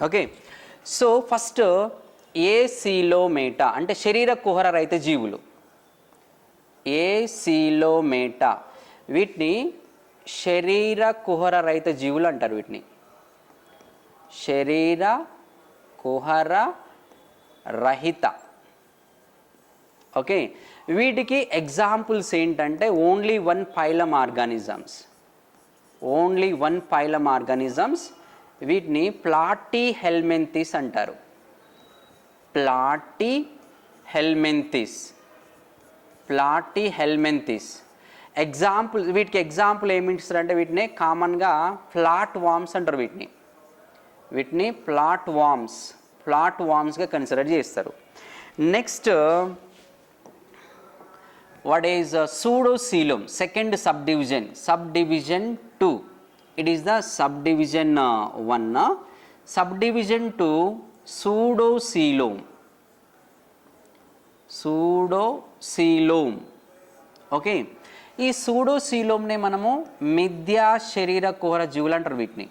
Okay, so first ఏసిలోమేటా అంటే శరీర కుహర రహిత జీవులు. ఏసిలోమేటా వీటిని శరీర కుహర రహిత జీవులు అంటారు. వీటిని శరీర కుహర రహిత. ఓకే, వీటికి ఎగ్జాంపుల్స్ ఏంటంటే only one phylum organisms. Only one phylum organisms. వీటిని ప్లాటీహెల్మింథిస్ అంటారు. ప్లాటీహెల్మింథిస్. ప్లాటీహెల్మింథిస్ ఎగ్జాంపుల్, వీటికి ఎగ్జాంపుల్ ఏమి ఇస్తారంటే వీటిని కామన్గా ఫ్లాట్ వామ్స్ అంటారు. వీటిని ఫ్లాట్ వామ్స్గా కన్సిడర్ చేస్తారు. Next what is pseudocoelom, second subdivision 2. It is the subdivision 1. Subdivision 2 pseudocoelom. Okay, ఈ సూడోసీలోమ్ని మనము మిథ్యా శరీర కుహర జీవులు అంటారు. వీటిని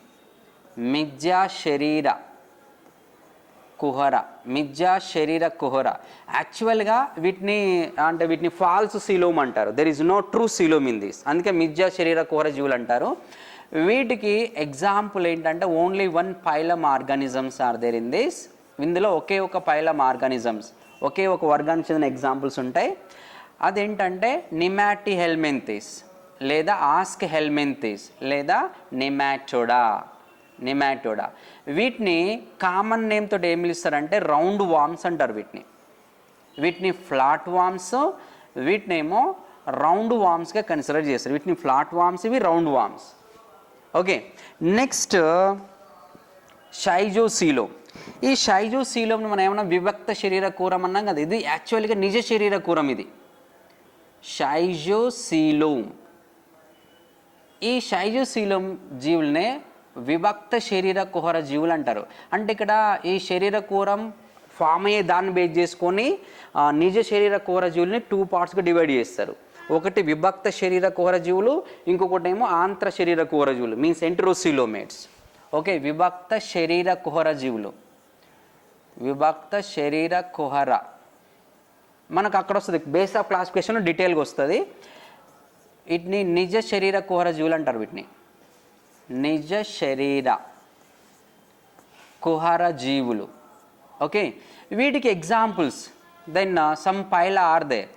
మిథ్యా శరీర కుహర. యాక్చువల్గా వీటిని ఫాల్స్ సీలోమ్ అంటారు. There is no true coelom in this. అందుకే మిథ్యా శరీర కుహర జీవులు అంటారు. వీటికి ఎగ్జాంపుల్ ఏంటంటే only one phylum organisms are there in this. ఇందులో ఒకే ఒక ఫైలం ఆర్గానిజమ్స్, ఒకే ఒక వర్గానికి చెందిన ఎగ్జాంపుల్స్ ఉంటాయి. అదేంటంటే నిమాటిహెల్మింథిస్ లేదా ఆస్క్హెల్మింథిస్ లేదా నెమాటోడా. వీటిని కామన్ నేమ్ తోటి ఏం పిలుస్తారంటే రౌండ్ వామ్స్ అంటారు. వీటిని ఫ్లాట్ వామ్స్, వీటినేమో రౌండ్ వామ్స్గా కన్సిడర్ చేస్తారు. వీటిని ఫ్లాట్ వామ్స్, ఇవి round worms. Okay, next schizocoelom. ఈ షైజోసీలోమ్ని మనం ఏమన్నా విభక్త శరీర కూరం అన్నాం కదా, ఇది యాక్చువల్గా నిజ శరీర కూరం. ఇది షైజోసీలోమ్. ఈ షైజోసీలోమ్ జీవులనే విభక్త శరీర కుహర జీవులు అంటారు. అంటే ఇక్కడ ఈ శరీర కూరం ఫామ్ అయ్యే దాన్ని బేస్ చేసుకొని నిజ శరీర కుహర జీవుల్ని 2 పార్ట్స్గా డివైడ్ చేస్తారు. ఒకటి విభక్త శరీర కుహర జీవులు, ఇంకొకటి ఏమో ఆంత్ర శరీర కుహర జీవులు, మీన్స్ ఎంటరోసీలోమేట్స్. ఓకే, విభక్త శరీర కుహర జీవులు, విభక్త శరీర కుహర మనకు అక్కడ వస్తుంది. బేస్ ఆఫ్ క్లాసిఫికేషన్ డీటెయిల్గా వస్తుంది. వీటిని నిజ శరీర కుహర జీవులు అంటారు. వీటిని నిజ శరీర కుహర జీవులు. ఓకే, వీటికి examples then some phyla are there,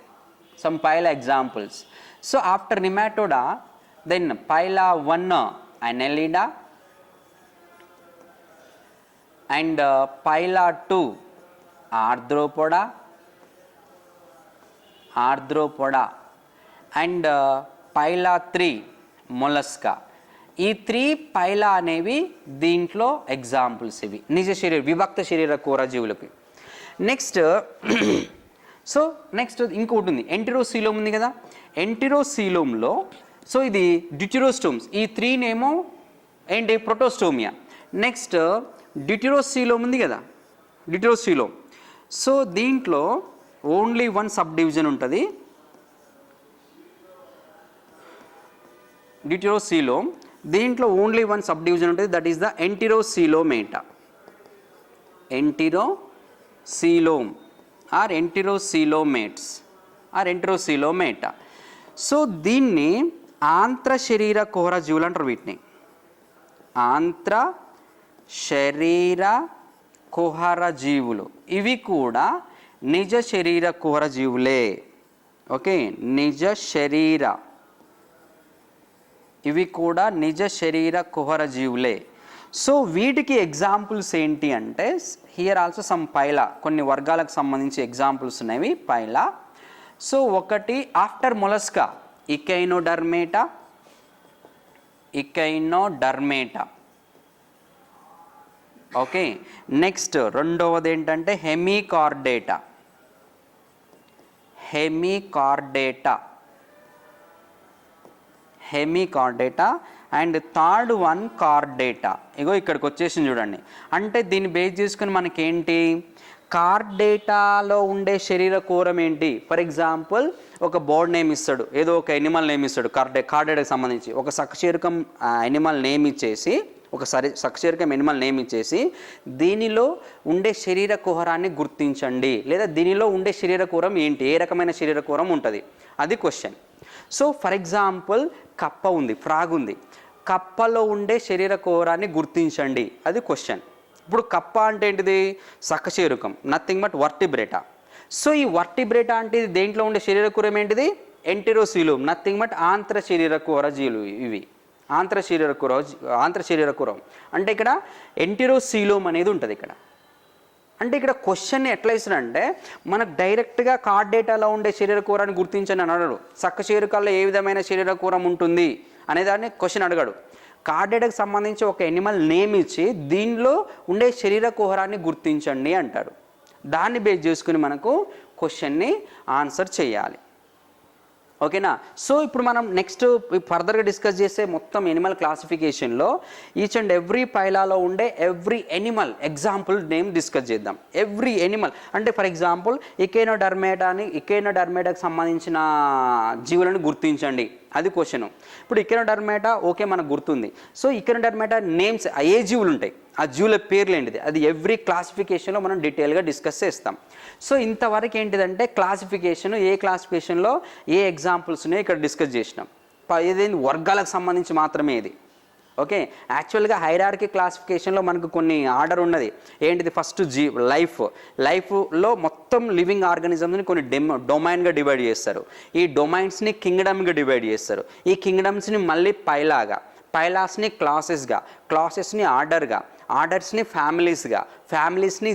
some phyla examples. So after Nematoda then phyla 1 Annelida and phyla 2 Arthropoda and phyla 3 Mollusca. ఈ 3 పైలా అనేవి దీంట్లో ఎగ్జాంపుల్స్. ఇవి నిజ శరీర విభక్త శరీర కుహర జీవులకి. నెక్స్ట్ ఇంకోటి ఉంది, ఎంటరోసీలోమ్ ఉంది కదా. ఎంటరోసీలోమ్లో సో ఇది డ్యూటెరోస్టోమ్స్. ఈ 3 నేమో ఏంటి ప్రొటోస్టోమియా. నెక్స్ట్ డ్యూటెరోసీలోమ్ ఉంది కదా, డ్యూటెరోసీలోమ్. సో దీంట్లో ఓన్లీ 1 సబ్ డివిజన్ ఉంటుంది, డ్యూటెరోసీలోమ్. దీంట్లో ఓన్లీ 1 సబ్ డివిజన్ ఉంటుంది, that is the Enterocoelomata. Enterocoelom or Enterocoelomates or Enterocoelomata. So దీన్ని ఆంత్ర శరీర కుహర జీవులు అంటారు. వీటిని ఆంత్ర శరీర కుహర జీవులు. ఇవి కూడా నిజ శరీర కుహర జీవులే. ఓకే, నిజ శరీర, ఇవి కూడా నిజ శరీర కుహర జీవులే. సో వీటికి ఎగ్జాంపుల్స్ ఏంటి అంటే హియర్ ఆల్సో సమ్ పైలా, కొన్ని వర్గాలకు సంబంధించి ఎగ్జాంపుల్స్ ఉన్నవి పైలా. సో ఒకటి after Mollusca Echinodermata. Okay, next రెండవది ఏంటంటే Hemichordata. And third one Chordata. ఇగో ఇక్కడికి వచ్చేసింది చూడండి. అంటే దీన్ని బేస్ చేసుకుని మనకేంటి, కార్డేటాలో ఉండే శరీర కూరం ఏంటి. ఫర్ ఎగ్జాంపుల్ ఒక బర్డ్ నేమ్ ఇస్తాడు, ఏదో ఒక ఎనిమల్ నేమ్ ఇస్తాడు, కార్డేటాకి సంబంధించి ఒక సకశీరకం ఎనిమల్ నేమ్ ఇచ్చేసి ఒక సకశీర్షకం ఎనిమల్ నేమ్ ఇచ్చేసి దీనిలో ఉండే శరీర కుహరాన్ని గుర్తించండి, లేదా దీనిలో ఉండే శరీర కుహరం ఏంటి, ఏ రకమైన శరీర కుహరం ఉంటుంది, అది క్వశ్చన్. సో ఫర్ ఎగ్జాంపుల్ కప్ప ఉంది, ఫ్రాగ్ ఉంది, కప్పలో ఉండే శరీర కుహరాన్ని గుర్తించండి, అది క్వశ్చన్. ఇప్పుడు కప్ప అంటే ఏంటిది, సకశీర్షకం, నథింగ్ బట్ వర్టిబ్రేటా. సో ఈ వర్టిబ్రేటా అంటే దేంట్లో ఉండే శరీర కుహరం ఏంటిది, ఎంటెరోసీలోమ్, నథింగ్ బట్ ఆంత్ర శరీర కుహర జీవులు ఇవి. ఆంత్ర శరీర కుహరం అంటే ఇక్కడ ఎంటెరోసీలోమ్ అనేది ఉంటుంది ఇక్కడ. అంటే ఇక్కడ క్వశ్చన్ని ఎట్లా ఇస్తారంటే మనకు డైరెక్ట్గా కార్డ్ డేటాలో ఉండే శరీర కుహరాన్ని గుర్తించని అన్నాడు. సకశీర్షకాల్లో ఏ విధమైన శరీర కుహరం ఉంటుంది అనేదాన్ని క్వశ్చన్ అడగాడు. కార్డ్ డేటాకు సంబంధించి ఒక ఎనిమల్ నేమ్ ఇచ్చి దీనిలో ఉండే శరీర కుహరాన్ని గుర్తించండి అంటాడు. దాన్ని బేస్ చేసుకుని మనకు క్వశ్చన్ని ఆన్సర్ చేయాలి. ఓకేనా. సో ఇప్పుడు మనం నెక్స్ట్ ఫర్దర్గా డిస్కస్ చేసే మొత్తం ఎనిమల్ క్లాసిఫికేషన్లో ఈచ్ అండ్ ఎవ్రీ పైలాలో ఉండే every Animal example name discuss చేద్దాం. ఎవ్రీ ఎనిమల్ అంటే ఫర్ ఎగ్జాంపుల్ ఇకేనోడర్మేటాకి సంబంధించిన జీవులను గుర్తించండి, అది క్వశ్చన్. ఇప్పుడు ఇకేనోడర్మేటా ఓకే మనకు గుర్తుంది. సో ఇకేనోడర్మేటా నేమ్స్ ఏ జీవులు ఉంటాయి, ఆ జీవుల పేర్లు ఏంటిది, అది ఎవ్రీ క్లాసిఫికేషన్లో మనం డీటెయిల్గా డిస్కస్ చేస్తాం. సో ఇంతవరకు ఏంటిదంటే క్లాసిఫికేషన్, ఏ క్లాసిఫికేషన్లో ఏ ఎగ్జాంపుల్స్ ఉన్నాయో ఇక్కడ డిస్కస్ చేసినాం. ఏదైంది వర్గాలకు సంబంధించి మాత్రమే ఇది. ఓకే. యాక్చువల్గా హైరార్కీ క్లాసిఫికేషన్లో మనకు కొన్ని ఆర్డర్ ఉన్నది. ఏంటిది, ఫస్ట్ లైఫ్లో మొత్తం లివింగ్ ఆర్గానిజమ్స్ని కొన్ని డొమైన్గా డివైడ్ చేస్తారు. ఈ డొమైన్స్ని కింగ్డమ్గా డివైడ్ చేస్తారు. ఈ కింగ్డమ్స్ని మళ్ళీ పైలాస్ని క్లాసెస్ని ఆర్డర్స్ని ఫ్యామిలీస్ని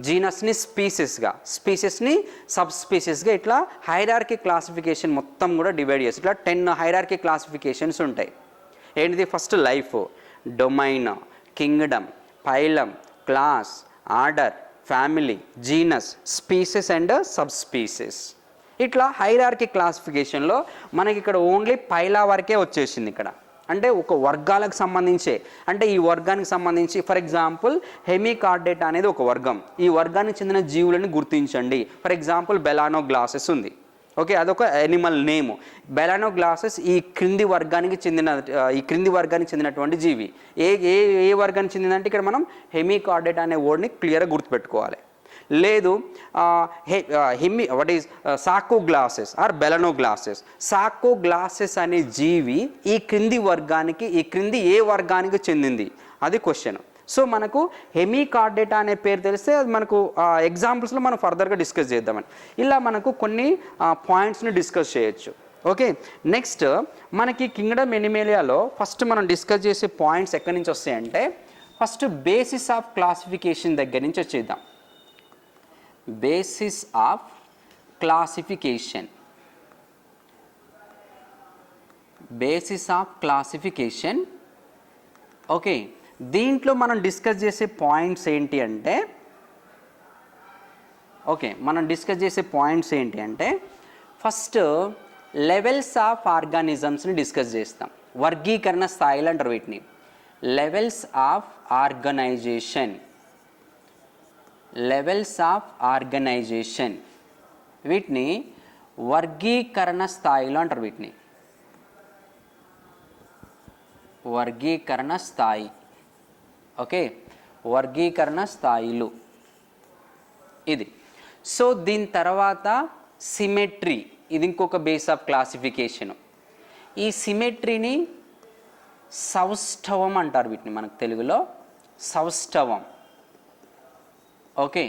జీనస్ని స్పీసెస్ని సబ్ స్పీసెస్గా ఇట్లా హైరార్కీ క్లాసిఫికేషన్ మొత్తం కూడా డివైడ్ చేస్తారు. ఇట్లా 10 హైరార్కీ క్లాసిఫికేషన్స్ ఉంటాయి. ఏంటిది, first life, domain, kingdom, phylum, class, order, family, genus, species and sub species. ఇట్లా హైరార్కీ క్లాసిఫికేషన్లో మనకి ఇక్కడ ఓన్లీ పైలా వరకే వచ్చేసింది. ఇక్కడ అంటే ఒక వర్గాలకు సంబంధించే, అంటే ఈ వర్గానికి సంబంధించి ఫర్ ఎగ్జాంపుల్ హెమికార్డేటా అనేది ఒక వర్గం, ఈ వర్గానికి చెందిన జీవులను గుర్తించండి. ఫర్ ఎగ్జాంపుల్ బెలానోగ్లాసెస్ ఉంది. ఓకే, అదొక ఎనిమల్ నేమ్. బెలానోగ్లాసెస్ ఈ క్రింది వర్గానికి చెందినటువంటి జీవి. ఏ వర్గానికి చెందిందంటే ఇక్కడ మనం హెమికార్డేటా అనే వర్డ్ని క్లియర్గా గుర్తుపెట్టుకోవాలి. లేదు సాకోగ్లాసెస్ ఆర్ బెలనోగ్లాసెస్. సాకోగ్లాసెస్ అనే జీవి ఈ క్రింది ఏ వర్గానికి చెందింది, అది క్వశ్చన్. సో మనకు హెమికార్డేటా అనే పేరు తెలిస్తే అది మనకు ఎగ్జాంపుల్స్లో మనం ఫర్దర్గా డిస్కస్ చేద్దామని. ఇలా మనకు కొన్ని పాయింట్స్ని డిస్కస్ చేయొచ్చు. ఓకే. నెక్స్ట్ మనకి కింగ్డమ్ ఎనిమేలియాలో ఫస్ట్ మనం డిస్కస్ చేసే పాయింట్స్ ఎక్కడి నుంచి వస్తాయంటే ఫస్ట్ బేసిస్ ఆఫ్ క్లాసిఫికేషన్ దగ్గర నుంచి వచ్చేద్దాం. Basis of classification. ఓకే, దీంట్లో మనం డిస్కస్ చేసే పాయింట్స్ ఏంటి అంటే ఫస్ట్ లెవెల్స్ ఆఫ్ ఆర్గానిజమ్స్ని డిస్కస్ చేస్తాం. వర్గీకరణ స్థాయిలు అంటారు వీటిని. లెవెల్స్ ఆఫ్ ఆర్గనైజేషన్ వీటిని వర్గీకరణ స్థాయిలు అంటారు. వర్గీకరణ స్థాయి. ఓకే, వర్గీకరణ స్థాయిలు ఇది. సో దీని తర్వాత సిమెట్రీ, ఇది ఇంకొక బేస్ ఆఫ్ క్లాసిఫికేషన్. ఈ సిమెట్రీని సౌష్ఠవం అంటారు వీటిని, మనకు తెలుగులో సౌష్ఠవం. ఓకే,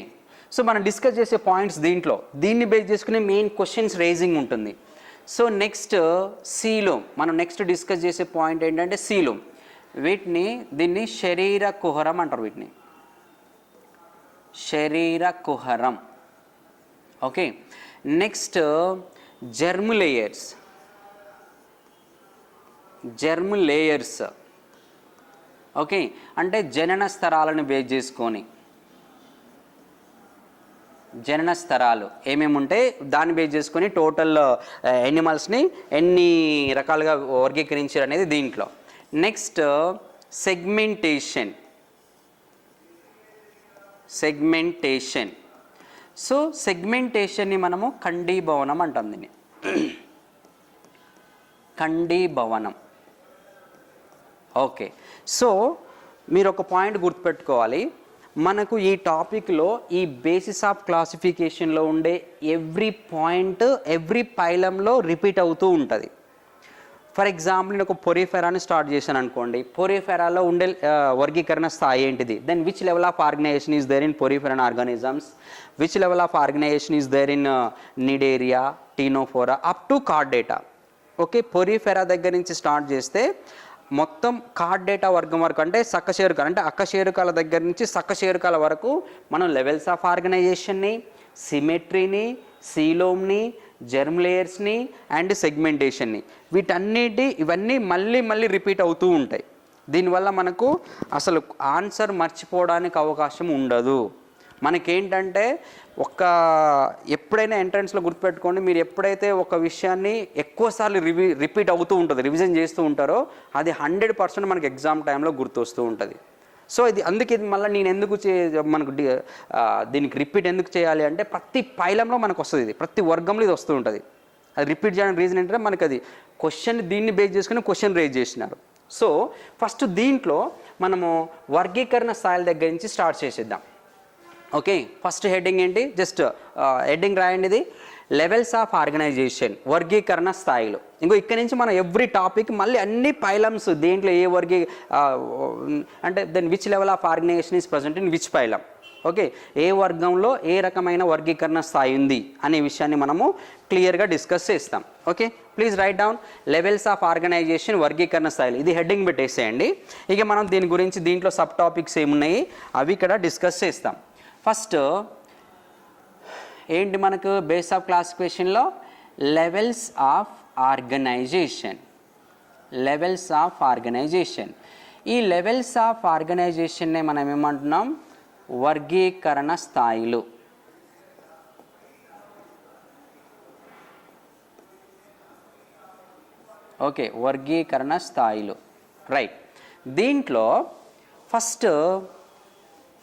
సో మనం డిస్కస్ చేసే పాయింట్స్ దీన్ని బేస్ చేసుకునే మెయిన్ క్వశ్చన్స్ రేజింగ్ ఉంటుంది. సో నెక్స్ట్ సీలోమ్, మనం నెక్స్ట్ డిస్కస్ చేసే పాయింట్ ఏంటంటే సీలోమ్. దీన్ని శరీర కుహరం అంటారు. శరీర కుహరం. Okay, next germ layers. Okay, అంటే జనన స్తరాలను బేస్ చేసుకొని జనన స్తరాలు ఏమేమి ఉంటాయి దాన్ని బేస్ చేసుకొని టోటల్ ఎనిమల్స్ని ఎన్ని రకాలుగా వర్గీకరించారు అనేది దీంట్లో. Next segmentation. సో సెగ్మెంటేషన్ని మనము ఖండీభవనం అంటాం. ఖండీభవనం. ఓకే, సో మీరు ఒక పాయింట్ గుర్తుపెట్టుకోవాలి, మనకు ఈ టాపిక్లో ఈ బేసిస్ ఆఫ్ క్లాసిఫికేషన్లో ఉండే ఎవ్రీ పాయింట్ ఎవ్రీ పైలంలో రిపీట్ అవుతూ ఉంటుంది. ఫర్ ఎగ్జాంపుల్ నేను ఒక పొరిఫెరాని స్టార్ట్ చేశాను అనుకోండి, పొరిఫెరాలో ఉండే వర్గీకరణ స్థాయి ఏంటిది, then which level of organization is there in poriferan organisms, which level of organization is there in Cnidaria, Ctenophora up to Chordata. Okay, Porifera దగ్గర నుంచి స్టార్ట్ చేస్తే మొత్తం కార్డేటా వర్గం వరకు, అంటే సకశేరుకాలు అంటే అక్కశేరుకాల దగ్గర నుంచి సకశేరుకాల వరకు మనం లెవెల్స్ ఆఫ్ ఆర్గనైజేషన్ని, సిమెట్రీని, సీలోమ్ని, జర్మ్ లేయర్స్ని అండ్ సెగ్మెంటేషన్ని, ఇవన్నీ మళ్ళీ రిపీట్ అవుతూ ఉంటాయి. దీనివల్ల మనకు అసలు ఆన్సర్ మర్చిపోవడానికి అవకాశం ఉండదు. మనకేంటంటే ఎప్పుడైనా ఎంట్రన్స్లో గుర్తుపెట్టుకోండి, మీరు ఎప్పుడైతే ఒక విషయాన్ని ఎక్కువసార్లు రిపీట్ అవుతూ ఉంటుంది, రివిజన్ చేస్తూ ఉంటారో అది 100% మనకు ఎగ్జామ్ టైంలో గుర్తొస్తూ ఉంటుంది. సో అందుకే మళ్ళీ నేను ఎందుకు మనకు దీనికి రిపీట్ ఎందుకు చేయాలి అంటే ప్రతి పైలంలో మనకు వస్తుంది, ఇది ప్రతి వర్గంలో ఇది వస్తూ ఉంటుంది. అది రిపీట్ చేయడానికి రీజన్ ఏంటంటే మనకు అది దీన్ని బేస్ చేసుకుని క్వశ్చన్ రేజ్ చేసినారు. సో ఫస్ట్ దీంట్లో మనము వర్గీకరణ స్థాయిల దగ్గర నుంచి స్టార్ట్ చేసేద్దాం. ఓకే, ఫస్ట్ హెడ్డింగ్ ఏంటి, జస్ట్ హెడ్డింగ్ రాయండి, ఇది లెవెల్స్ ఆఫ్ ఆర్గనైజేషన్, వర్గీకరణ స్థాయిలు. ఇక్కడ నుంచి మనం ఎవ్రీ టాపిక్ మళ్ళీ అన్ని పైలమ్స్, దేంట్లో ఏ అంటే then which level of organization is present in which phylum. Okay, ఏ వర్గంలో ఏ రకమైన వర్గీకరణ స్థాయి ఉంది అనే విషయాన్ని మనము క్లియర్గా డిస్కస్ చేస్తాం. Okay, please write down levels of organization, వర్గీకరణ స్థాయిలు, ఇది హెడ్డింగ్ పెట్టేసేయండి. ఇక మనం దీని గురించి దీంట్లో సబ్ టాపిక్స్ ఏమున్నాయి అవి ఇక్కడ డిస్కస్ చేస్తాం. ఫస్ట్ ఏంటి మనకు బేస్ ఆఫ్ క్లాసిఫికేషన్లో levels of organization. Levels of organization, ఈ లెవెల్స్ ఆఫ్ ఆర్గనైజేషన్నే మనం ఏమంటున్నాం, వర్గీకరణ స్థాయిలు. ఓకే, వర్గీకరణ స్థాయిలు, రైట్. దీంట్లో ఫస్ట్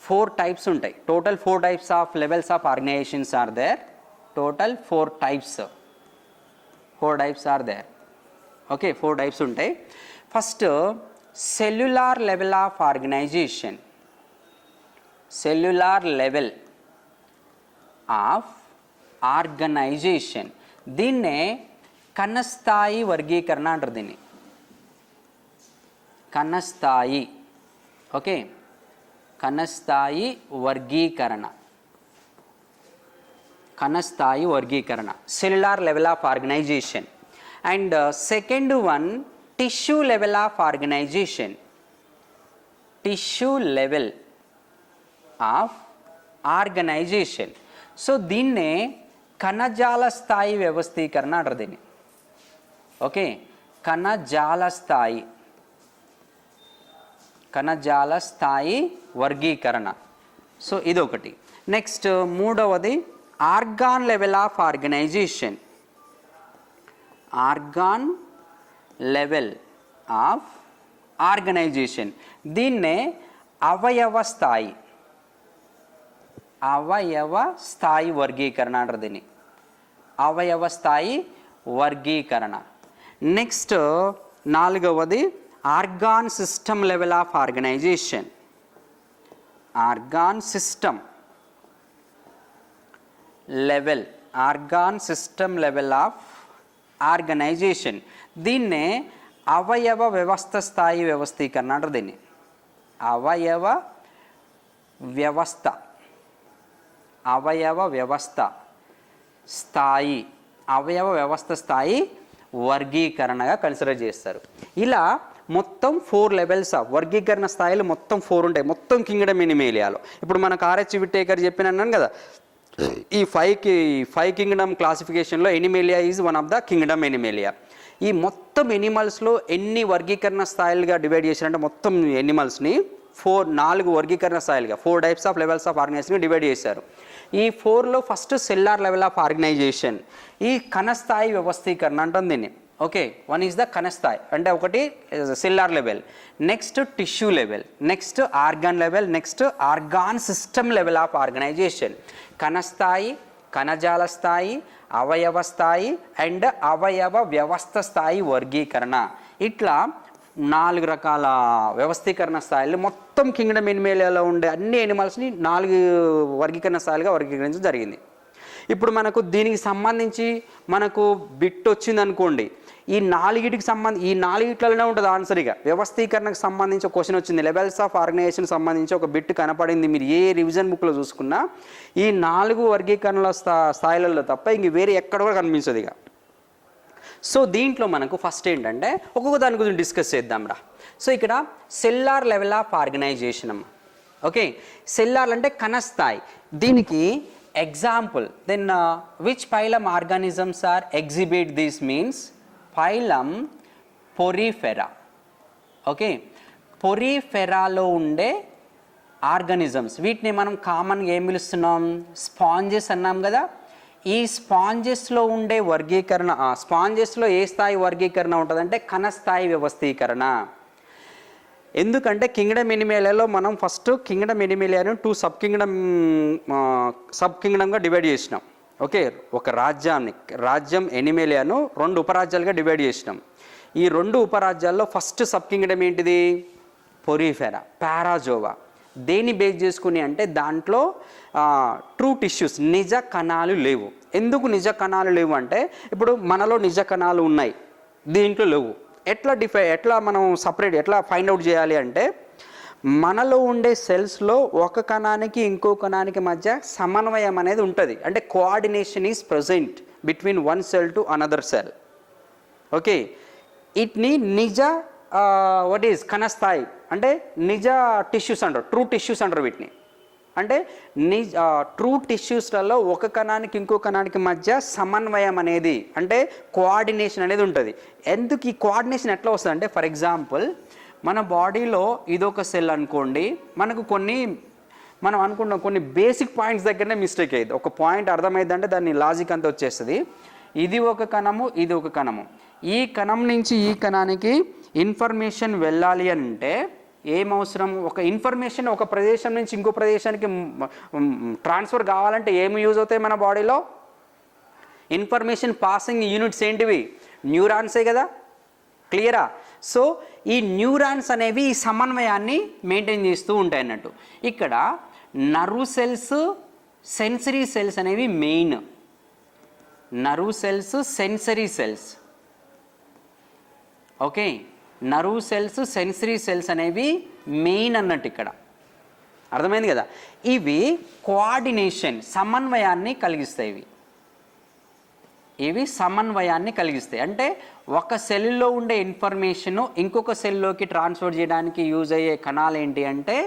4 types ఉంటాయి. Total 4 types of levels of organizations are there. Total 4 types are there. Okay, 4 types ఉంటాయి. First cellular level of organization. Cellular level of organization, దీన్నే కణస్థాయి వర్గీకరణ అంటారు. దీన్ని కణస్థాయి, ఓకే, కణస్థాయి వర్గీకరణ. కణస్థాయి వర్గీకరణ, cellular level of organization. And second one tissue level of organization. Tissue level of organization. So దీన్నే కణజాల స్థాయి వ్యవస్థీకరణ అంటారు దీన్ని. ఓకే, కణజాల స్థాయి, కణజాల స్థాయి వర్గీకరణ. సో ఇదొకటి. నెక్స్ట్ మూడవది organ level of organization. Organ level of organization, దీన్నే అవయవ స్థాయి, అవయవ స్థాయి వర్గీకరణ అంటారు దీన్ని. అవయవ స్థాయి వర్గీకరణ. నెక్స్ట్ నాలుగవది organ system level of organization. Organ system level, organ system level of organization, దీన్నే అవయవ వ్యవస్థ స్థాయి వ్యవస్థీకరణ అంటారు దీన్ని. అవయవ వ్యవస్థ, అవయవ వ్యవస్థ స్థాయి, అవయవ వ్యవస్థ స్థాయి వర్గీకరణగా కన్సిడర్ చేస్తారు. ఇలా మొత్తం 4 లెవెల్స్ ఆఫ్ వర్గీకరణ స్థాయిలు మొత్తం 4 ఉంటాయి, మొత్తం కింగ్డమ్ ఎనిమేలియాలో. ఇప్పుడు మనకు ఆర్హెచ్ విట్టేకర్ చెప్పినాను కదా, ఈ 5 కింగ్డమ్ క్లాసిఫికేషన్లో Animalia is one of the kingdom Animalia. ఈ మొత్తం ఎనిమల్స్లో ఎన్ని వర్గీకరణ స్థాయిలుగా డివైడ్ చేశారంటే మొత్తం ఎనిమల్స్ని 4 వర్గీకరణ స్థాయిలుగా 4 types of levels of organization divide చేశారు. ఈ 4లో first cellular level of organization, ఈ కణస్థాయి వ్యవస్థీకరణ అంటుంది దీన్ని. ఓకే, వన్ ఈజ్ ద కణస్థాయి అంటే ఒకటి cellular level, next tissue level, next organ level, next organ system level of organization. కణస్థాయి, కణజాల స్థాయి, అవయవ స్థాయి అండ్ అవయవ వ్యవస్థ స్థాయి వర్గీకరణ. ఇట్లా 4 రకాల వ్యవస్థీకరణ స్థాయిలు మొత్తం కింగ్డమ్ ఎనిమేలియాలో ఉండే అన్ని యానిమల్స్ని 4 వర్గీకరణ స్థాయిలుగా వర్గీకరించడం జరిగింది. ఇప్పుడు మనకు దీనికి సంబంధించి మనకు బిట్ వచ్చింది అనుకోండి, ఈ 4 ఉంటుంది ఆన్సర్. ఇక వ్యవస్థీకరణకు సంబంధించి ఒక క్వశ్చన్ వచ్చింది, లెవెల్స్ ఆఫ్ ఆర్గనైజేషన్ సంబంధించి ఒక బిట్ కనపడింది, మీరు ఏ రివిజన్ బుక్లో చూసుకున్నా ఈ 4 వర్గీకరణల స్థాయిలలో తప్ప ఇంక వేరే ఎక్కడ కూడా కనిపించదు ఇక. సో దీంట్లో మనకు ఫస్ట్ ఏంటంటే ఒక్కొక్క దాని గురించి డిస్కస్ చేద్దాం రా. సో ఇక్కడ సెల్లార్ లెవెల్ ఆఫ్ ఆర్గనైజేషన్ అమ్మ. ఓకే, సెల్లార్ అంటే కణస్థాయి. దీనికి example then which phylum organisms are exhibit this means phylum Porifera. Okay, పొరిఫెరాలో ఉండే ఆర్గానిజమ్స్, వీటిని మనం కామన్గా ఏం పిలుస్తున్నాం, స్పాంజెస్ అన్నాం కదా. ఈ స్పాంజెస్లో ఉండే వర్గీకరణ, స్పాంజెస్లో ఏ స్థాయి వర్గీకరణ ఉంటుందంటే కణస్థాయి వ్యవస్థీకరణ. ఎందుకంటే కింగ్డమ్ ఎనిమేలియాలో మనం ఫస్ట్ కింగ్డమ్ ఎనిమేలియాను 2 సబ్ కింగ్డమ్గా డివైడ్ చేసినాం. ఓకే, ఒక రాజ్యం ఎనిమేలియాను 2 ఉపరాజ్యాలుగా డివైడ్ చేసినాం. ఈ 2 ఉపరాజ్యాల్లో ఫస్ట్ సబ్ కింగ్డమ్ ఏంటిది, పొరిఫెరా, పారాజోవా. దేన్ని బేస్ చేసుకుని అంటే దాంట్లో ట్రూ టిష్యూస్, నిజ కణాలు లేవు. ఎందుకు నిజ కణాలు లేవు అంటే ఇప్పుడు మనలో నిజ కణాలు ఉన్నాయి, దీంట్లో లేవు. ఎట్లా మనం ఎట్లా ఫైండ్ అవుట్ చేయాలి అంటే మనలో ఉండే సెల్స్లో ఒక కణానికి ఇంకో కణానికి మధ్య సమన్వయం అనేది ఉంటుంది. అంటే coordination is present between one cell to another cell. Okay, ఇట్ని నిజ కణస్థాయి అంటే నిజ టిష్యూస్ అంటారు, ట్రూ టిష్యూస్ అంటారు వీటిని. అంటే ట్రూ టిష్యూస్లలో ఒక కణానికి ఇంకో కణానికి మధ్య సమన్వయం అనేది అంటే కోఆర్డినేషన్ అనేది ఉంటుంది. ఎందుకు ఈ కోఆర్డినేషన్ ఎట్లా వస్తుంది అంటే, ఫర్ ఎగ్జాంపుల్ మన బాడీలో ఇదొక సెల్ అనుకోండి, మనకు మనం అనుకుంటాం కొన్ని బేసిక్ పాయింట్స్ దగ్గరనే మిస్టేక్ అయ్యింది. ఒక పాయింట్ అర్థమైందంటే దాన్ని లాజిక్ అంతా వచ్చేస్తుంది. ఇది ఒక కణము, ఇది ఒక కణము. ఈ కణం నుంచి ఈ కణానికి ఇన్ఫర్మేషన్ వెళ్ళాలి అంటే ఏమవసరం, ఒక ఇన్ఫర్మేషన్ ఒక ప్రదేశం నుంచి ఇంకో ప్రదేశానికి ట్రాన్స్ఫర్ కావాలంటే ఏమి యూజ్ అవుతాయి మన బాడీలో, ఇన్ఫర్మేషన్ పాసింగ్ యూనిట్స్ ఏంటివి, న్యూరాన్సే కదా. క్లియరా? సో ఈ న్యూరాన్స్ అనేవి ఈ సమన్వయాన్ని మెయింటైన్ చేస్తూ ఉంటాయి అన్నట్టు. ఇక్కడ నర్వ్ సెల్స్, సెన్సరీ సెల్స్ అనేవి main. Nerve cells, sensory cells. Okay, nerve cells, sensory cells అనేవి మెయిన్ అన్నట్టు ఇక్కడ. అర్థమైంది కదా. ఇవి కోఆర్డినేషన్, సమన్వయాన్ని కలిగిస్తాయి. ఇవి సమన్వయాన్ని కలిగిస్తాయి. అంటే ఒక సెల్లో ఉండే ఇన్ఫర్మేషను ఇంకొక సెల్లోకి ట్రాన్స్ఫర్ చేయడానికి యూజ్ అయ్యే కణాలు ఏంటి అంటే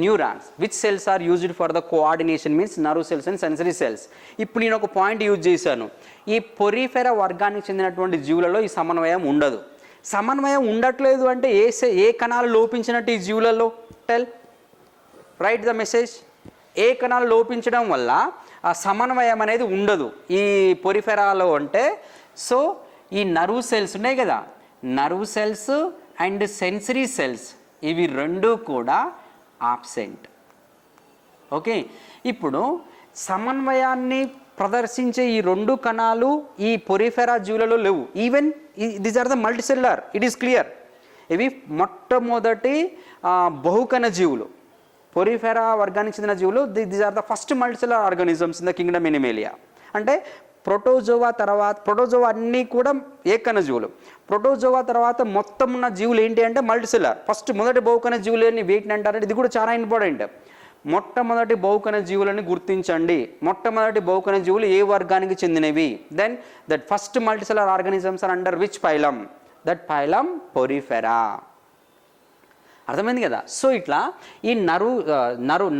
neurons. Which cells are used for the coordination means nerve cells and sensory cells. ఇప్పుడు నేను ఒక పాయింట్ యూజ్ చేశాను, ఈ పొరిఫెరా వర్గానికి చెందినటువంటి జీవులలో ఈ సమన్వయం ఉండదు. సమన్వయం ఉండట్లేదు అంటే ఏ కణాలు లోపించినట్టు ఈ జీవులలో, రైట్ ద మెసేజ్. ఏ కణాలు లోపించడం వల్ల ఆ సమన్వయం అనేది ఉండదు ఈ పొరిఫెరాలో అంటే. సో ఈ నర్వ్ సెల్స్ ఉన్నాయి కదా, nerve cells and sensory cells ఇవి రెండూ కూడా ఆబ్సెంట్. ఓకే, ఇప్పుడు సమన్వయాన్ని ప్రదర్శించే ఈ 2 కణాలు ఈ పొరిఫెరా జీవులలో లేవు. Even these are the multicellular, it is clear. ఇవి మొట్టమొదటి బహుకణ జీవులు, పొరిఫెరా వర్గానికి చెందిన జీవులు. These are the first multicellular organisms in the kingdom Animalia. అంటే ప్రోటోజోవా అన్నీ కూడా ఏకణ జీవులు. ప్రోటోజోవా తర్వాత మొత్తం ఉన్న జీవులు ఏంటి అంటే మల్టీసెల్యులర్. ఫస్ట్ మొదటి బహుకణ జీవులు అని వీటిని అంటారంటే ఇది కూడా చాలా ఇంపార్టెంట్. మొట్టమొదటి బహుకణ జీవులని గుర్తించండి. మొట్టమొదటి బహుకణ జీవులు ఏ వర్గానికి చెందినవి. Then that first multicellular organisms are under which phylum, that phylum Porifera. అర్థమైంది కదా. సో ఇట్లా ఈ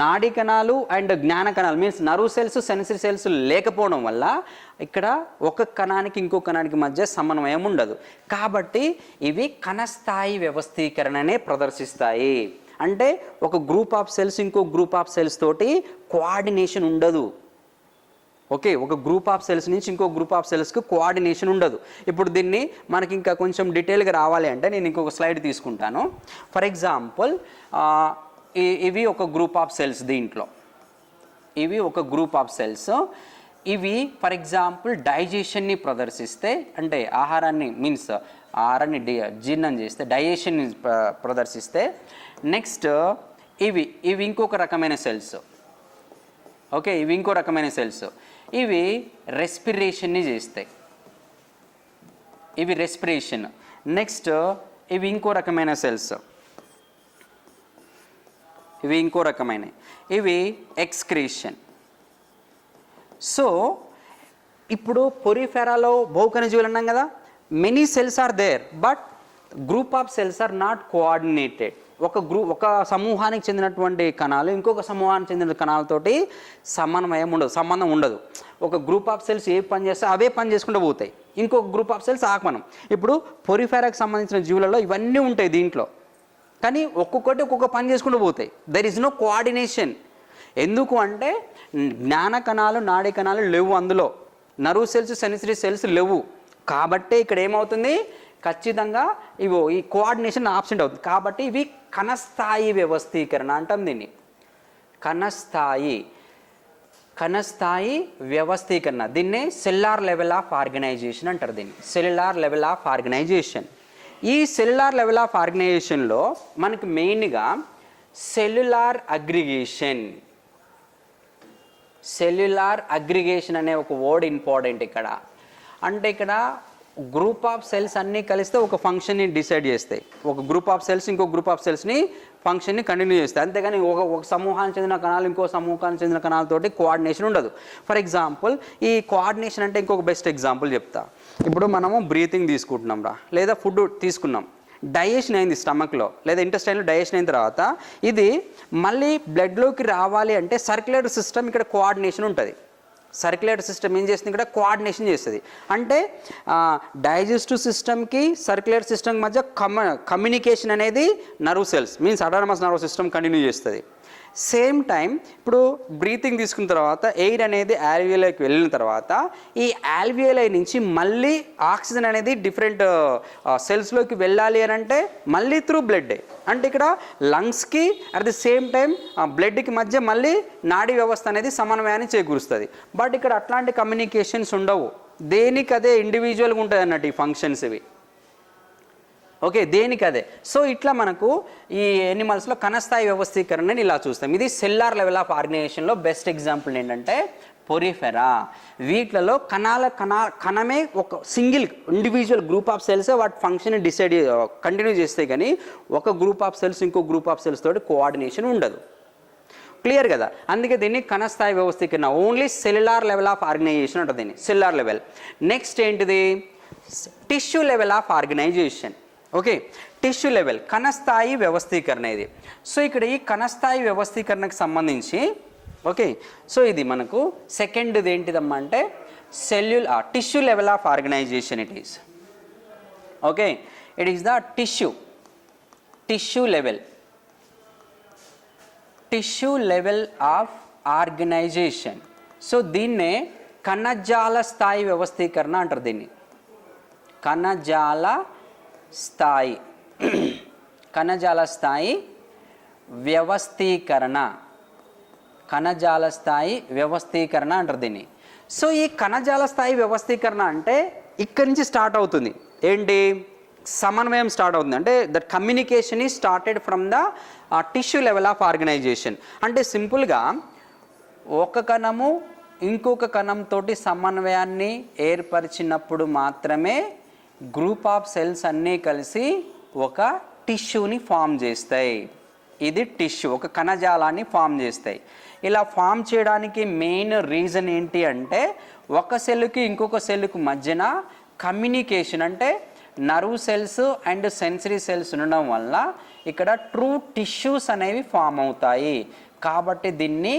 నాడీ కణాలు అండ్ జ్ఞాన కణాలు means nerve cells, sensory cells లేకపోవడం వల్ల ఇక్కడ ఒక కణానికి ఇంకో కణానికి మధ్య సమన్వయం ఉండదు. కాబట్టి ఇవి కణస్థాయి వ్యవస్థీకరణనే ప్రదర్శిస్తాయి. అంటే ఒక గ్రూప్ ఆఫ్ సెల్స్ ఇంకో గ్రూప్ ఆఫ్ సెల్స్ తోటి కోఆర్డినేషన్ ఉండదు. ఓకే, ఒక గ్రూప్ ఆఫ్ సెల్స్ నుంచి ఇంకో గ్రూప్ ఆఫ్ సెల్స్కి కోఆర్డినేషన్ ఉండదు. ఇప్పుడు దీన్ని మనకి ఇంకా కొంచెం డీటెయిల్గా రావాలి అంటే నేను ఇంకొక స్లైడ్ తీసుకుంటాను. ఫర్ ఎగ్జాంపుల్ ఇవి ఒక గ్రూప్ ఆఫ్ సెల్స్, దీంట్లో ఇవి ఒక గ్రూప్ ఆఫ్ సెల్స్. ఇవి ఫర్ ఎగ్జాంపుల్ డైజెషన్ని ప్రదర్శిస్తే, అంటే ఆహారాన్ని జీర్ణం చేస్తే డైజెషన్ని ప్రదర్శిస్తే. నెక్స్ట్ ఇవి ఇంకొక రకమైన సెల్స్. ఓకే, ఇవి ఇంకో రకమైన సెల్స్. ఇవి రెస్పిరేషన్ని చేస్తాయి. ఇవి రెస్పిరేషన్. నెక్స్ట్ ఇవి ఇంకో రకమైన సెల్స్. ఇవి ఇంకో రకమైన, ఇవి ఎక్స్క్రీషన్. సో ఇప్పుడు పొరిఫెరాలో బహుకణజీవులు అన్నాం కదా, many cells are there but group of cells are not coordinated. ఒక సమూహానికి చెందినటువంటి కణాలు ఇంకొక సమూహానికి చెందిన కణాలతోటి సంబంధం ఉండదు. ఒక గ్రూప్ ఆఫ్ సెల్స్ ఏ పని చేస్తే అవే పని చేసుకుంటూ పోతాయి, ఇంకొక గ్రూప్ ఆఫ్ సెల్స్ ఆగమనం. ఇప్పుడు పొరిఫెరాకి సంబంధించిన జీవులలో ఇవన్నీ ఉంటాయి దీంట్లో, కానీ ఒక్కొక్కటి ఒక్కొక్క పని చేసుకుంటూ పోతాయి. There is no coordination. ఎందుకు అంటే జ్ఞాన కణాలు, నాడీ కణాలు లేవు అందులో, నర్వ్ సెల్స్, సెన్సరీ సెల్స్ లేవు. కాబట్టి ఇక్కడ ఏమవుతుంది, ఖచ్చితంగా ఈ కోఆర్డినేషన్ ఆబ్సెంట్ అవుతుంది. కాబట్టి ఇవి కణస్థాయి వ్యవస్థీకరణ అంటాం దీన్ని. కణస్థాయి వ్యవస్థీకరణ, దీన్నే సెల్యులార్ లెవెల్ ఆఫ్ ఆర్గనైజేషన్ అంటారు. దీన్ని సెల్యులార్ లెవెల్ ఆఫ్ ఆర్గనైజేషన్. ఈ సెల్యులార్ లెవెల్ ఆఫ్ ఆర్గనైజేషన్లో మనకు మెయిన్గా సెల్యులార్ అగ్రిగేషన్ అనే ఒక వర్డ్ ఇంపార్టెంట్ ఇక్కడ. అంటే ఇక్కడ గ్రూప్ ఆఫ్ సెల్స్ అన్నీ కలిస్తే ఒక ఫంక్షన్ని డిసైడ్ చేస్తాయి. ఒక గ్రూప్ ఆఫ్ సెల్స్ ఇంకో గ్రూప్ ఆఫ్ సెల్స్ని ఫంక్షన్ని కంటిన్యూ చేస్తాయి. అంతేగాని ఒక సమూహానికి చెందిన కణాలు ఇంకో సమూహానికి చెందిన కణాలతోటి కోఆర్డినేషన్ ఉండదు. ఫర్ ఎగ్జాంపుల్ ఈ కోఆర్డినేషన్ అంటే ఇంకొక బెస్ట్ ఎగ్జాంపుల్ చెప్తా. ఇప్పుడు మనము బ్రీతింగ్ తీసుకుంటున్నాం లేదా ఫుడ్ తీసుకున్నాం, డైజెషన్ అయింది స్టమక్లో లేదా ఇంటెస్టైన్లో డైజెషన్ అయిన తర్వాత ఇది మళ్ళీ బ్లడ్లోకి రావాలి అంటే సర్క్యులేటరీ సిస్టమ్ ఇక్కడ కోఆర్డినేషన్ ఉంటుంది. సర్క్యులేటరీ సిస్టమ్ ఏం చేస్తుంది, ఇక్కడ కోఆర్డినేషన్ చేస్తుంది. అంటే డైజెస్టివ్ సిస్టమ్కి సర్క్యులేటరీ సిస్టమ్ మధ్య కమ్యూనికేషన్ అనేది nerve cells autonomous nerve system continue చేస్తుంది. సేమ్ టైం ఇప్పుడు బ్రీతింగ్ తీసుకున్న తర్వాత ఎయిర్ అనేది ఆల్వియోలైకి వెళ్ళిన తర్వాత ఈ ఆల్వియోలై నుంచి మళ్ళీ ఆక్సిజన్ అనేది డిఫరెంట్ సెల్స్లోకి వెళ్ళాలి అని అంటే మళ్ళీ త్రూ బ్లడ్. అంటే ఇక్కడ లంగ్స్కి అట్ ది సేమ్ టైం బ్లడ్కి మధ్య మళ్ళీ నాడీ వ్యవస్థ అనేది సమన్వయాన్ని చేకూరుస్తుంది. బట్ ఇక్కడ అట్లాంటి కమ్యూనికేషన్స్ ఉండవు, దేనికి అదే ఇండివిజువల్గా ఉంటుంది అన్నట్టు ఈ ఫంక్షన్స్ ఇవి. ఓకే, దేనికి అదే. సో ఇట్లా మనకు ఈ ఎనిమల్స్లో కణస్థాయి వ్యవస్థీకరణని ఇలా చూస్తాం. ఇది సెల్యులార్ లెవెల్ ఆఫ్ ఆర్గనైజేషన్లో బెస్ట్ ఎగ్జాంపుల్ ఏంటంటే పొరిఫెరా. వీటిలలో కణమే ఒక single individual group of cells వాటి ఫంక్షన్ కంటిన్యూ చేస్తే కానీ ఒక గ్రూప్ ఆఫ్ సెల్స్ ఇంకో గ్రూప్ ఆఫ్ సెల్స్ తోటి కోఆర్డినేషన్ ఉండదు. క్లియర్ కదా. అందుకే దీన్ని కణస్థాయి వ్యవస్థీకరణ, only cellular level of organization ఉంటుంది దీన్ని, సెల్యులార్ లెవెల్. నెక్స్ట్ ఏంటిది, tissue level of organization. Okay, tissue level కణస్థాయి వ్యవస్థీకరణ ఇది. సో ఇక్కడ ఈ కణస్థాయి వ్యవస్థీకరణకు సంబంధించి ఓకే, సో ఇది మనకు సెకండ్ది ఏంటిదమ్మా అంటే tissue level of organization it is. Okay, it is the tissue level of organization. So దీన్నే కణజాల స్థాయి వ్యవస్థీకరణ అంటారు. దీన్ని కణజాల స్థాయి వ్యవస్థీకరణ అంటారు దీన్ని. సో ఈ కణజాల స్థాయి వ్యవస్థీకరణ అంటే ఇక్కడి నుంచి స్టార్ట్ అవుతుంది. ఏంటి, సమన్వయం స్టార్ట్ అవుతుంది. అంటే that communication is started from the tissue level of organization. అంటే సింపుల్గా ఒక కణము ఇంకొక కణంతో సమన్వయాన్ని ఏర్పరిచినప్పుడు మాత్రమే గ్రూప్ ఆఫ్ సెల్స్ అన్నీ కలిసి ఒక టిష్యూని ఫామ్ చేస్తాయి. ఇది టిష్యూ, ఒక కణజాలాన్ని ఫామ్ చేస్తాయి. ఇలా ఫామ్ చేయడానికి మెయిన్ రీజన్ ఏంటి అంటే ఒక సెల్కి ఇంకొక సెల్కి మధ్యన కమ్యూనికేషన్, అంటే nerve cells and sensory cells ఉండడం వల్ల ఇక్కడ ట్రూ టిష్యూస్ అనేవి ఫామ్ అవుతాయి. కాబట్టి దీన్ని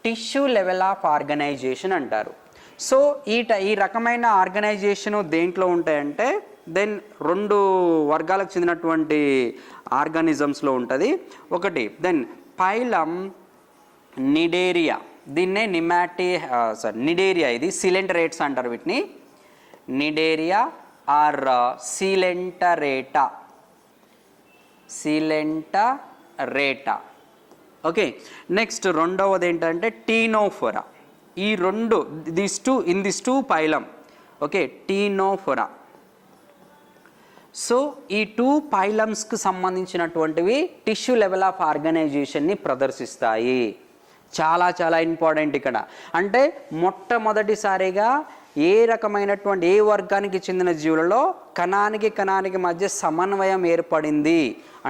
టిష్యూ లెవెల్ ఆఫ్ ఆర్గనైజేషన్ అంటారు. సో ఈ రకమైన ఆర్గనైజేషను దేంట్లో ఉంటాయంటే దెన్ రెండు వర్గాలకు చెందినటువంటి ఆర్గానిజమ్స్లో ఉంటుంది. ఒకటి దెన్ పైలం నిడేరియా, దీన్నే నిడేరియా, ఇది సిలెంటరేట్స్ అంటారు వీటిని, Cnidaria or Coelenterata. Okay, next రెండవది ఏంటంటే టీనోఫోరా. ఈ రెండు this two phylum, okay, Ctenophora. So ఈ టూ పైలమ్స్కి సంబంధించినటువంటివి టిష్యూ లెవెల్ ఆఫ్ ఆర్గనైజేషన్ని ప్రదర్శిస్తాయి. చాలా చాలా ఇంపార్టెంట్ ఇక్కడ. అంటే మొట్టమొదటిసారిగా ఏ రకమైనటువంటి ఏ వర్గానికి చెందిన జీవులలో కణానికి మధ్య సమన్వయం ఏర్పడింది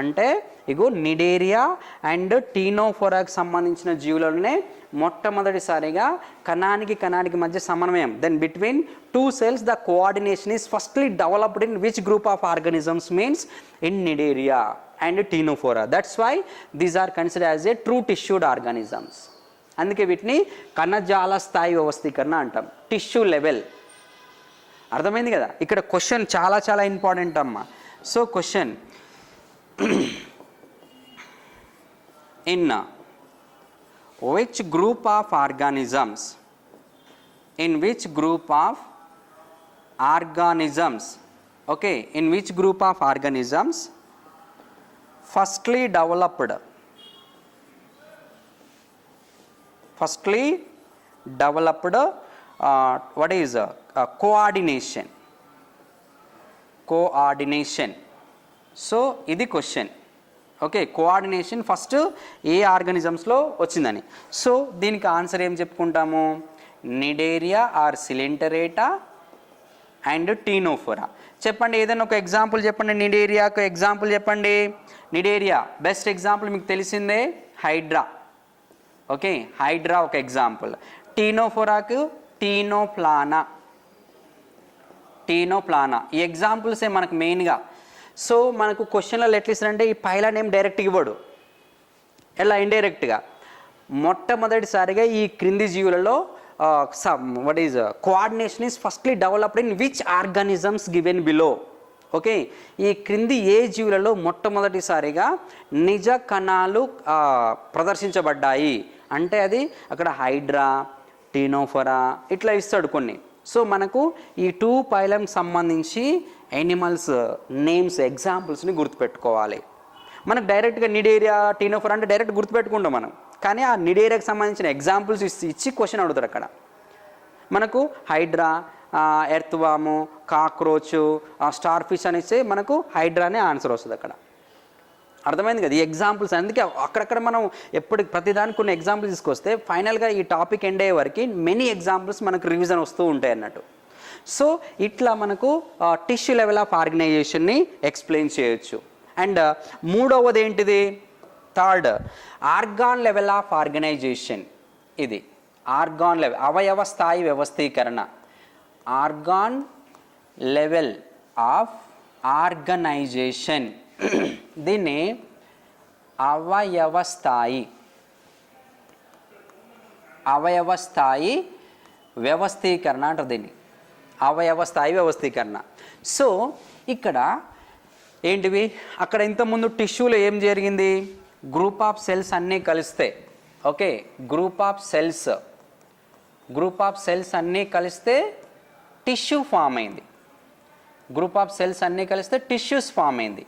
అంటే ఇగో నిడేరియా అండ్ టీనోఫోరాకి సంబంధించిన జీవులలోనే మొట్టమొదటిసారిగా కణానికి మధ్య సమన్వయం. Then between two cells the coordination is firstly developed in which group of organisms means in Cnidaria and Ctenophora. That's why these are considered as a true tissued organisms. అందుకే వీటిని కణజాల స్థాయి వ్యవస్థీకరణ అంటాం, టిష్యూ లెవెల్. అర్థమైంది కదా. ఇక్కడ question చాలా చాలా ఇంపార్టెంట్ అమ్మా. So question, in which group of organisms okay, in which group of organisms firstly developed what is coordination. So ఇది క్వశ్చన్. ఓకే, కోఆర్డినేషన్ ఫస్ట్ ఏ ఆర్గానిజమ్స్లో వచ్చిందని. సో దీనికి ఆన్సర్ ఏం చెప్పుకుంటాము, నిడేరియా ఆర్ సిలెంటరేటా అండ్ టీనోఫోరా. చెప్పండి ఏదైనా ఒక ఎగ్జాంపుల్ చెప్పండి. నిడేరియాకు ఎగ్జాంపుల్ చెప్పండి. నిడేరియా బెస్ట్ ఎగ్జాంపుల్ మీకు తెలిసిందే హైడ్రా. ఓకే, హైడ్రా ఒక ఎగ్జాంపుల్. టీనోఫోరాకు టీనోప్లానా. ఈ ఎగ్జాంపుల్సే మనకు మెయిన్గా. సో మనకు క్వశ్చన్లలో ఎట్లా ఇస్తారంటే ఈ పైలా నేమ్ డైరెక్ట్గా ఇవ్వడు, ఎలా ఇండైరెక్ట్గా. మొట్టమొదటిసారిగా ఈ క్రింది జీవులలో what is coordination is firstly developed in which organisms given below. Okay, ఈ క్రింది ఏ జీవులలో మొట్టమొదటిసారిగా నిజ కణాలు ప్రదర్శించబడ్డాయి అంటే అది అక్కడ హైడ్రా, టీనోఫోరా ఇట్లా ఇస్తాడు కొన్ని. సో మనకు ఈ టూ పైలంకి సంబంధించి యానిమల్స్ నేమ్స్ ఎగ్జాంపుల్స్ని గుర్తుపెట్టుకోవాలి. మనకు డైరెక్ట్గా నిడేరియా టీనోఫోరా అంటే డైరెక్ట్ గుర్తుపెట్టుకుంటాం మనం, కానీ ఆ నిడేరియాకి సంబంధించిన ఎగ్జాంపుల్స్ ఇచ్చి క్వశ్చన్ అడుగుతారు అక్కడ. మనకు హైడ్రా, ఎర్త్వాము, కాక్రోచ్, స్టార్ ఫిష్ అని ఇస్తే మనకు హైడ్రానే ఆన్సర్ వస్తుంది అక్కడ. అర్థమైంది కదా ఈ ఎగ్జాంపుల్స్. అందుకే అక్కడక్కడ మనం ప్రతిదానికి కొన్ని ఎగ్జాంపుల్స్ తీసుకొస్తే ఫైనల్గా ఈ టాపిక్ ఎండ్ అయ్యే వరకు మెనీ ఎగ్జాంపుల్స్ మనకు రివిజన్ వస్తూ ఉంటాయి అన్నట్టు. సో ఇట్లా మనకు టిష్యూ లెవెల్ ఆఫ్ ఆర్గనైజేషన్ని ఎక్స్ప్లెయిన్ చేయొచ్చు. అండ్ మూడవది ఏంటిది, third, organ level of organization. ఇది ఆర్గాన్ లెవెల్, అవయవ స్థాయి వ్యవస్థీకరణ. ఆర్గాన్ లెవెల్ ఆఫ్ ఆర్గనైజేషన్, దీన్ని అవయవ స్థాయి వ్యవస్థీకరణ అంటారు దీన్ని, అవయవ స్థాయి వ్యవస్థీకరణ. సో ఇక్కడ ఏంటివి, అక్కడ ఇంతకుముందు టిష్యూలో ఏం జరిగింది, గ్రూప్ ఆఫ్ సెల్స్ అన్నీ కలిస్తే, ఓకే, గ్రూప్ ఆఫ్ సెల్స్ అన్నీ కలిస్తే టిష్యూ ఫామ్ అయింది. గ్రూప్ ఆఫ్ సెల్స్ అన్నీ కలిస్తే టిష్యూస్ ఫామ్ అయింది.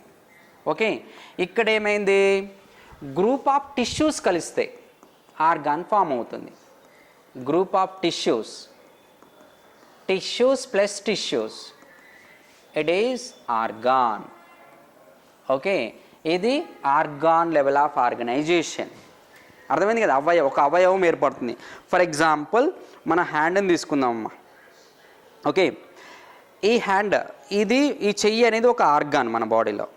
ఓకే, ఇక్కడ ఏమైంది, గ్రూప్ ఆఫ్ టిష్యూస్ కలిస్తే ఆర్గాన్ ఫామ్ అవుతుంది. Group of tissues plus tissues, it is organ. Okay, ఇది ఆర్గాన్ లెవెల్ ఆఫ్ ఆర్గనైజేషన్. అర్థమైంది కదా, ఒక అవయవం ఏర్పడుతుంది. ఫర్ ఎగ్జాంపుల్ మన హ్యాండ్ని తీసుకుందామమ్మా. ఓకే, ఈ హ్యాండ్, ఈ చెయ్యి అనేది ఒక ఆర్గాన్ మన బాడీలో.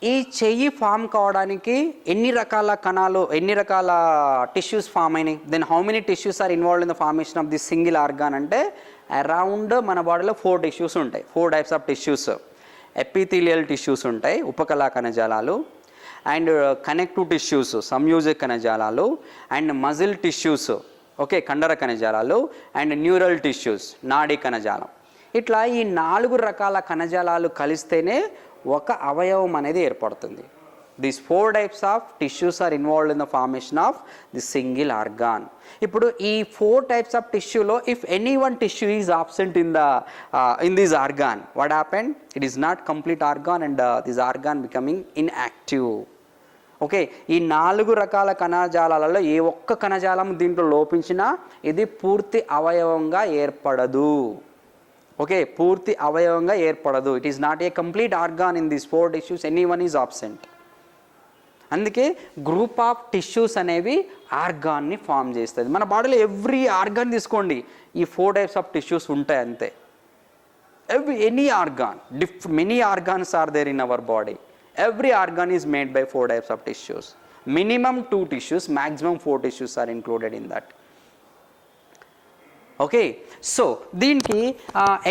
ఈ చెయ్యి ఫామ్ కావడానికి ఎన్ని రకాల కణాలు, ఎన్ని రకాల టిష్యూస్ ఫామ్ అయినాయి, then how many tissues are involved in the formation of this single organ అంటే అరౌండ్ మన బాడీలో 4 టిష్యూస్ ఉంటాయి. 4 types of tissues. Epithelial tissues ఉంటాయి, ఉపకళా కణజాలాలు, అండ్ కనెక్టివ్ టిష్యూస్, సంయోజక కణజాలాలు, అండ్ మజిల్ టిష్యూస్, ఓకే, కండర కణజాలాలు, అండ్ న్యూరల్ టిష్యూస్, నాడీ కణజాలం. ఇట్లా ఈ 4 రకాల కణజాలాలు కలిస్తేనే ఒక అవయవం అనేది ఏర్పడుతుంది. These 4 types of tissues are involved in the formation of the single organ. ఇప్పుడు ఈ 4 టైప్స్ ఆఫ్ టిష్యూలో if any one tissue is absent in this organ, what happened, it is not complete organ and this organ becoming inactive. Okay, ఈ 4 రకాల కణజాలాలలో ఏ ఒక్క కణజాలం దీంట్లో లోపించినా ఇది పూర్తి అవయవంగా ఏర్పడదు. ఓకే, పూర్తి అవయవంగా ఏర్పడదు. It is not a complete organ in this 4 tissues, any one is absent. అందుకే గ్రూప్ ఆఫ్ టిష్యూస్ అనేవి ఆర్గాన్ని ఫామ్ చేస్తుంది. మన బాడీలో ఎవ్రీ ఆర్గాన్ తీసుకోండి, ఈ 4 టైప్స్ ఆఫ్ టిష్యూస్ ఉంటాయి అంతే. Any organ, many organs are there in our body. Every organ is made by 4 types of tissues. Minimum 2 tissues, maximum 4 tissues are included in that. Okay, so దీనికి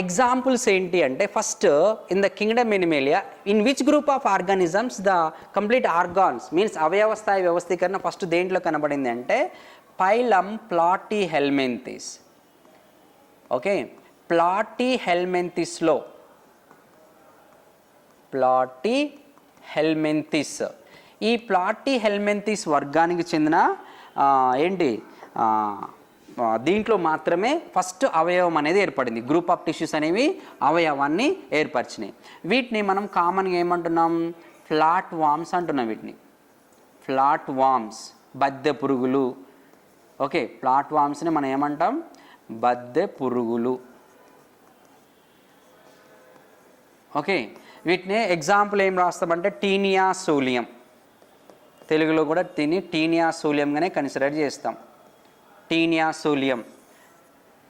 examples ఏంటి అంటే, first in the kingdom Animalia, in which group of organisms the complete organs means అవయవ స్థాయి వ్యవస్థీకరణ first దేంట్లో కనబడింది అంటే phylum ప్లాటీహెల్మింథిస్. Okay, ప్లాటీహెల్మింథిస్లో ప్లాటీహెల్మింథిస్, ఈ ప్లాటీహెల్మింథిస్ వర్గానికి చెందిన దీంట్లో మాత్రమే ఫస్ట్ అవయవం అనేది ఏర్పడింది. గ్రూప్ ఆఫ్ టిష్యూస్ అనేవి అవయవాన్ని ఏర్పరిచినాయి. వీటిని మనం కామన్గా ఏమంటున్నాం, ఫ్లాట్ వామ్స్ అంటున్నాం. వీటిని ఫ్లాట్ వామ్స్, బద్దె పురుగులు. ఓకే, ఫ్లాట్ వామ్స్ని మనం ఏమంటాం, బద్దె పురుగులు. ఓకే, వీటిని ఎగ్జాంపుల్ ఏం రాస్తామంటే టీనియా సోలియం, తెలుగులో కూడా దీన్ని టీనియా సోలియంగానే కన్సిడర్ చేస్తాం. టీనియా సోలియం.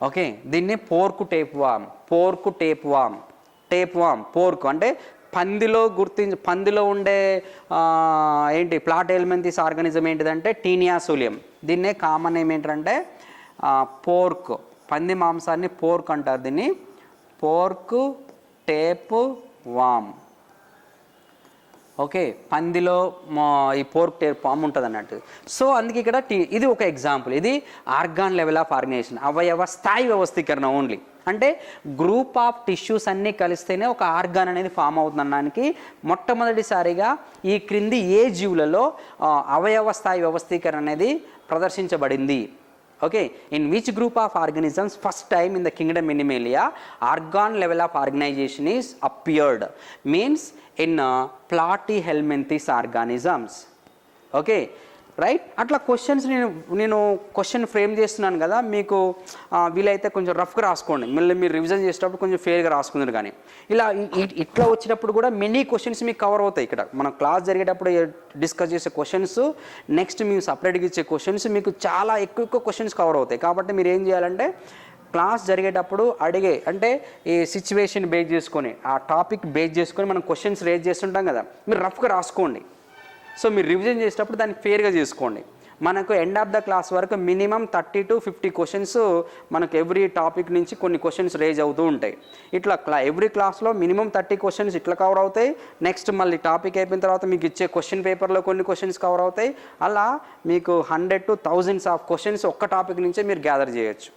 ఓకే, దీన్ని పోర్కు టేప్ వామ్, పోర్కు టేప్ వామ్. టేప్ వామ్, పోర్కు అంటే పందిలో ఉండే ప్లాటీహెల్మింథిస్ ఆర్గానిజం ఏంటిదంటే టీనియా సోలియం. దీన్నే కామన్ ఏమేంటంటే పోర్క్, పంది మాంసాన్ని పోర్క్ అంటారు. దీన్ని పోర్కు టేప్ వామ్. ఓకే, పందిలో ఈ పోర్క్ టేప్ వామ్ ఉంటుంది అన్నట్టు. సో అందుకే ఇక్కడ ఇది ఒక ఎగ్జాంపుల్. ఇది ఆర్గాన్ లెవెల్ ఆఫ్ ఆర్గనైజేషన్, అవయవ స్థాయి వ్యవస్థీకరణ ఓన్లీ. అంటే గ్రూప్ ఆఫ్ టిష్యూస్ అన్నీ కలిస్తేనే ఒక ఆర్గాన్ అనేది ఫామ్ అవుతుందనడానికి మొట్టమొదటిసారిగా ఈ క్రింది ఏ జీవులలో అవయవ స్థాయి వ్యవస్థీకరణ అనేది ప్రదర్శించబడింది. Okay, in which group of organisms first time in the kingdom Animalia organ level of organization is appeared, means in platyhelminthes organisms. Okay, right. అట్లా క్వశ్చన్స్ నేను క్వశ్చన్ ఫ్రేమ్ చేస్తున్నాను కదా, మీకు వీలైతే కొంచెం రఫ్గా రాసుకోండి, మళ్ళీ మీరు రివిజన్ చేసేటప్పుడు కొంచెం ఫెయిర్గా రాసుకుందరు. కానీ ఇలా ఇట్లా వచ్చినప్పుడు కూడా మెనీ క్వశ్చన్స్ మీకు కవర్ అవుతాయి. ఇక్కడ మనం క్లాస్ జరిగేటప్పుడు డిస్కస్ చేసే క్వశ్చన్స్, నెక్స్ట్ మేము సపరేట్గా ఇచ్చే క్వశ్చన్స్ మీకు చాలా ఎక్కువ క్వశ్చన్స్ కవర్ అవుతాయి. కాబట్టి మీరు ఏం చేయాలంటే క్లాస్ జరిగేటప్పుడు అడిగే అంటే ఈ సిచ్యువేషన్ బేస్ చేసుకొని, ఆ టాపిక్ బేస్ చేసుకొని మనం క్వశ్చన్స్ రేజ్ చేస్తుంటాం కదా, మీరు రఫ్గా రాసుకోండి. సో మీరు రివిజన్ చేసేటప్పుడు దాన్ని ఫేర్గా చేసుకోండి. మనకు ఎండ్ ఆఫ్ ద క్లాస్ వరకు మినిమం 30 to 50 క్వశ్చన్స్ మనకు ఎవ్రీ టాపిక్ నుంచి కొన్ని క్వశ్చన్స్ రేజ్ అవుతూ ఉంటాయి. ఇట్లా ఎవ్రీ క్లాస్లో మినిమం 30 క్వశ్చన్స్ ఇట్లా కవర్ అవుతాయి. నెక్స్ట్ మళ్ళీ టాపిక్ అయిపోయిన తర్వాత మీకు ఇచ్చే క్వశ్చన్ పేపర్లో కొన్ని క్వశ్చన్స్ కవర్ అవుతాయి. అలా మీకు 100 to 1000s ఆఫ్ క్వశ్చన్స్ ఒక్క టాపిక్ నుంచే మీరు గ్యాదర్ చేయొచ్చు.